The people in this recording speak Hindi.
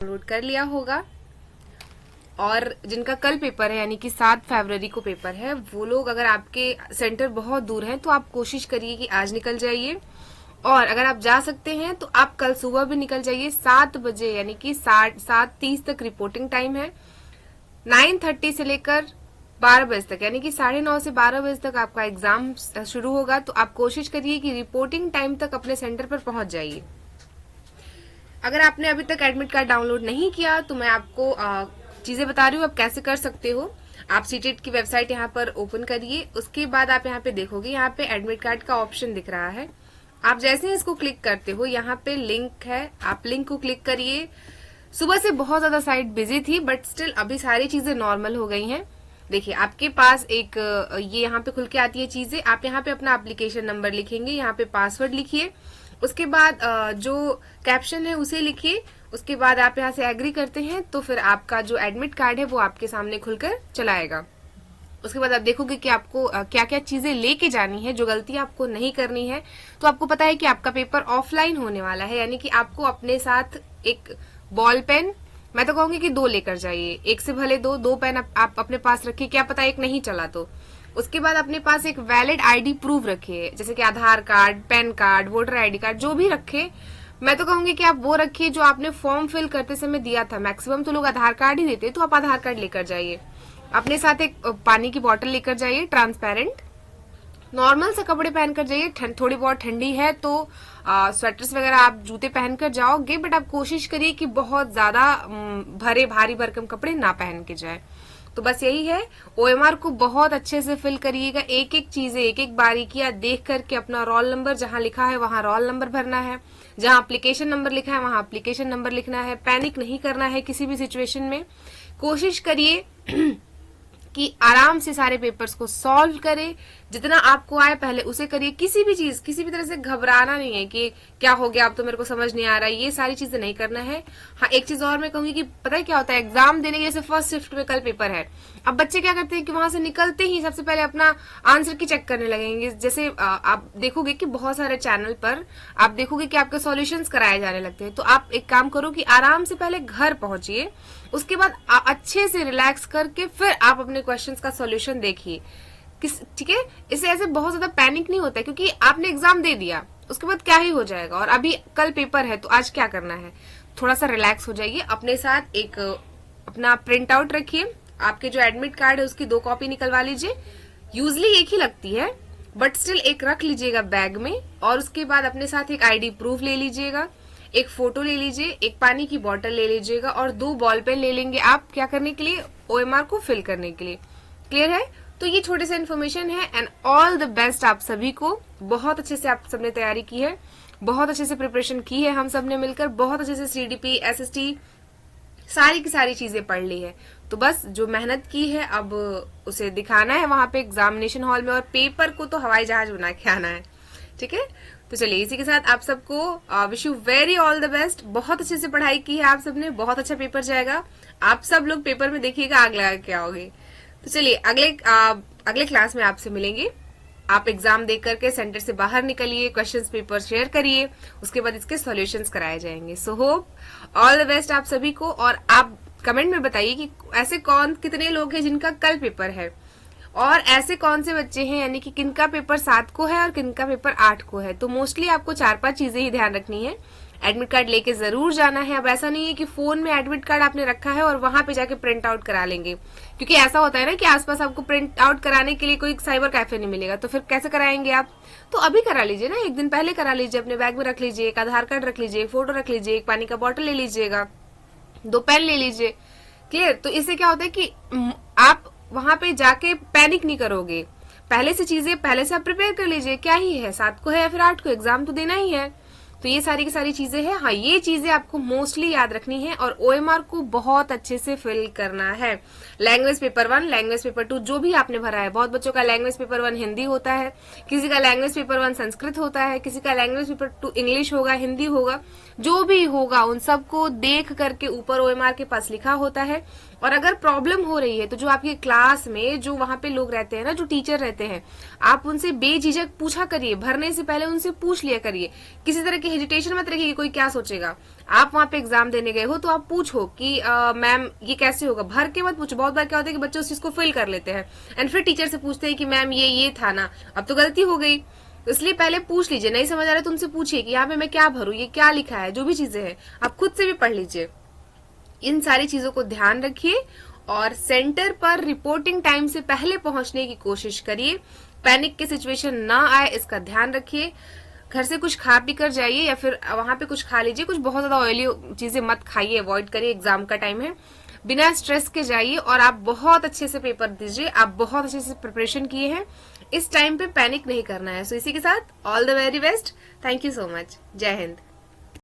डाउनलोड कर लिया होगा। और जिनका कल पेपर है यानी कि 7 फरवरी को पेपर है, वो लोग अगर आपके सेंटर बहुत दूर हैं तो आप कोशिश करिए कि आज निकल जाइए, और अगर आप जा सकते हैं तो आप कल सुबह भी निकल जाइए 7 बजे, यानी कि 7:30 तक रिपोर्टिंग टाइम है। 9:30 से लेकर 12 बजे तक, यानी कि 9:30 से 12 बजे तक आपका एग्जाम शुरू होगा। तो आप कोशिश करिए कि रिपोर्टिंग टाइम तक अपने सेंटर पर पहुंच जाइए। अगर आपने अभी तक एडमिट कार्ड डाउनलोड नहीं किया तो मैं आपको चीजें बता रही हूँ आप कैसे कर सकते हो। आप सीटेट की वेबसाइट यहाँ पर ओपन करिए, उसके बाद आप यहाँ पे देखोगे, यहाँ पे एडमिट कार्ड का ऑप्शन दिख रहा है। आप जैसे ही इसको क्लिक करते हो, यहाँ पे लिंक है, आप लिंक को क्लिक करिए। सुबह से बहुत ज्यादा साइट बिजी थी, बट स्टिल अभी सारी चीजें नॉर्मल हो गई हैं। देखिए आपके पास एक ये यहाँ पे खुल के आती है चीजें। आप यहाँ पे अपना एप्लीकेशन नंबर लिखेंगे, यहाँ पे पासवर्ड लिखिए, उसके बाद जो कैप्शन है उसे लिखिए, उसके बाद आप यहाँ से एग्री करते हैं तो फिर आपका जो एडमिट कार्ड है वो आपके सामने खुलकर चला आएगा। उसके बाद आप देखोगे कि आपको क्या क्या चीजें लेके जानी है, जो गलती आपको नहीं करनी है। तो आपको पता है कि आपका पेपर ऑफलाइन होने वाला है, यानी कि आपको अपने साथ एक बॉल पेन, मैं तो कहूंगी कि 2 लेकर जाइए, एक से भले 2 पेन आप अपने पास रखिए, क्या पता एक नहीं चला तो। उसके बाद अपने पास एक वैलिड आईडी प्रूफ रखिए, जैसे कि Aadhaar card, PAN card, voter ID card, जो भी रखे। मैं तो कहूंगी कि आप वो रखिए जो आपने फॉर्म फिल करते समय दिया था। मैक्सिमम तो लोग आधार कार्ड ही देते, तो आप आधार कार्ड लेकर जाइए। अपने साथ एक पानी की बोतल लेकर जाइए, ट्रांसपेरेंट। नॉर्मल से कपड़े पहनकर जाइए, थोड़ी बहुत ठंडी है तो स्वेटर्स वगैरह आप जूते पहनकर जाओगे, बट आप कोशिश करिए कि बहुत ज्यादा भारी भरकम कपड़े ना पहन के जाए। तो बस यही है। ओएमआर को बहुत अच्छे से फिल करिएगा, एक एक चीजें, एक एक बारीकियां देख करके अपना रोल नंबर जहां लिखा है वहां रोल नंबर भरना है, जहां एप्लीकेशन नंबर लिखा है वहां एप्लीकेशन नंबर लिखना है। पैनिक नहीं करना है किसी भी सिचुएशन में। कोशिश करिए कि आराम से सारे पेपर्स को सॉल्व करें, जितना आपको आए पहले उसे करिए। किसी भी चीज, किसी भी तरह से घबराना नहीं है कि क्या हो गया, अब तो मेरे को समझ नहीं आ रहा है, ये सारी चीजें नहीं करना है। हाँ, एक चीज और मैं कहूंगी कि पता है क्या होता है, एग्जाम देने के जैसे फर्स्ट शिफ्ट में कल पेपर है, अब बच्चे क्या करते हैं कि वहां से निकलते ही सबसे पहले अपना आंसर की चेक करने लगेंगे। जैसे आप देखोगे कि बहुत सारे चैनल पर आप देखोगे कि आपके सॉल्यूशंस कराए जाने लगते हैं। तो आप एक काम करो कि आराम से पहले घर पहुंचिए, उसके बाद अच्छे से रिलैक्स करके फिर आप अपने क्वेश्चंस का सॉल्यूशन देखिए। ठीक है, इससे ऐसे बहुत ज्यादा पैनिक नहीं होता है, क्योंकि आपने एग्जाम दे दिया, उसके बाद क्या ही हो जाएगा, और अभी कल पेपर है तो आज क्या करना है। थोड़ा सा रिलैक्स हो जाइए। अपने साथ एक अपना प्रिंट आउट रखिए, आपके जो एडमिट कार्ड है उसकी 2 कॉपी निकलवा लीजिए। यूजली एक ही लगती है, बट स्टिल एक रख लीजिएगा बैग में। और उसके बाद अपने साथ एक आईडी प्रूफ ले लीजिएगा, एक फोटो ले लीजिए, एक पानी की बोतल ले लीजिएगा, और 2 बॉल पेन ले लेंगे आप क्या करने के लिए, ओएमआर को फिल करने के लिए। क्लियर है? तो ये छोटे से इन्फॉर्मेशन है। एंड ऑल द बेस्ट आप सभी को। बहुत अच्छे से आप सबने तैयारी की है, बहुत अच्छे से प्रिपरेशन की है, हम सबने मिलकर बहुत अच्छे से सीडीपी, एसएसटी, सारी की सारी चीजें पढ़ ली है। तो बस जो मेहनत की है अब उसे दिखाना है वहां पे एग्जामिनेशन हॉल में, और पेपर को तो हवाई जहाज बना के आना है। ठीक है, तो चलिए इसी के साथ आप सबको wish you very all the best. बहुत अच्छे से पढ़ाई की है आप सबने, बहुत अच्छा पेपर जाएगा। आप सब लोग पेपर में देखिएगा आग लगा के आओगे। तो चलिए अगले क्लास में आपसे मिलेंगे। आप एग्जाम दे करके सेंटर से बाहर निकलिए, क्वेश्चंस पेपर शेयर करिए, उसके बाद इसके सॉल्यूशंस कराए जाएंगे। So hope all the best आप सभी को। और आप कमेंट में बताइए कि ऐसे कितने लोग हैं जिनका कल पेपर है, और ऐसे कौन से बच्चे हैं, यानी कि किनका पेपर 7 को है और किनका पेपर 8 को है। तो मोस्टली आपको 4-5 चीजें ही ध्यान रखनी है। एडमिट कार्ड लेके जरूर जाना है। अब ऐसा नहीं है कि फोन में एडमिट कार्ड आपने रखा है और वहां पे जाके प्रिंट आउट करा लेंगे, क्योंकि ऐसा होता है ना कि आसपास आपको प्रिंट आउट कराने के लिए कोई साइबर कैफे नहीं मिलेगा, तो फिर कैसे कराएंगे आप। तो अभी करा लीजिए ना, एक दिन पहले करा लीजिए, अपने बैग में रख लीजिए, एक आधार कार्ड रख लीजिए, फोटो रख लीजिए, एक पानी का बॉटल ले लीजिएगा, 2 पेन ले लीजिए। क्लियर? तो इससे क्या होता है कि आप वहां पे जाके पैनिक नहीं करोगे। पहले से चीजें पहले से आप प्रिपेयर कर लीजिए, क्या ही है, 7 को है या फिर 8 को, एग्जाम तो देना ही है। तो ये सारी की सारी चीजें हैं। हाँ, ये चीजें आपको मोस्टली याद रखनी है, और ओएमआर को बहुत अच्छे से फिल करना है। लैंग्वेज पेपर 1, लैंग्वेज पेपर 2 जो भी आपने भरा है, बहुत बच्चों का लैंग्वेज पेपर 1 हिंदी होता है, किसी का लैंग्वेज पेपर 1 संस्कृत होता है, किसी का लैंग्वेज पेपर 2 इंग्लिश होगा, हिंदी होगा, जो भी होगा उन सबको देख करके ऊपर ओएमआर के पास लिखा होता है। और अगर प्रॉब्लम हो रही है तो जो आपकी क्लास में जो वहां पे लोग रहते हैं ना, जो टीचर रहते हैं, आप उनसे बेझिझक पूछा करिए, भरने से पहले उनसे पूछ लिया करिए। किसी तरह की हेजिटेशन मत रखिए कि कोई क्या सोचेगा। आप वहां पे एग्जाम देने गए हो तो आप पूछो कि मैम ये कैसे होगा, भर के मत पूछो। बहुत बार क्या होता है कि बच्चे उस चीज को फेल कर लेते हैं एंड फिर टीचर से पूछते हैं कि मैम ये था ना, अब तो गलती हो गई। इसलिए पहले पूछ लीजिए, नहीं समझ आ रहा है तो उनसे पूछिए कि यहाँ पे मैं क्या भरूं, ये क्या लिखा है, जो भी चीजें हैं आप खुद से भी पढ़ लीजिए। इन सारी चीजों को ध्यान रखिए और सेंटर पर रिपोर्टिंग टाइम से पहले पहुंचने की कोशिश करिए। पैनिक की सिचुएशन ना आए इसका ध्यान रखिए। घर से कुछ खा पी कर जाइए या फिर वहां पे कुछ खा लीजिए, कुछ बहुत ज्यादा ऑयली चीजें मत खाइए, अवॉइड करिए, एग्जाम का टाइम है। बिना स्ट्रेस के जाइए और आप बहुत अच्छे से पेपर दीजिए, आप बहुत अच्छे से प्रिपरेशन किए हैं, इस टाइम पे पैनिक नहीं करना है। सो इसी के साथ all the very best, thank you so much, जय हिंद।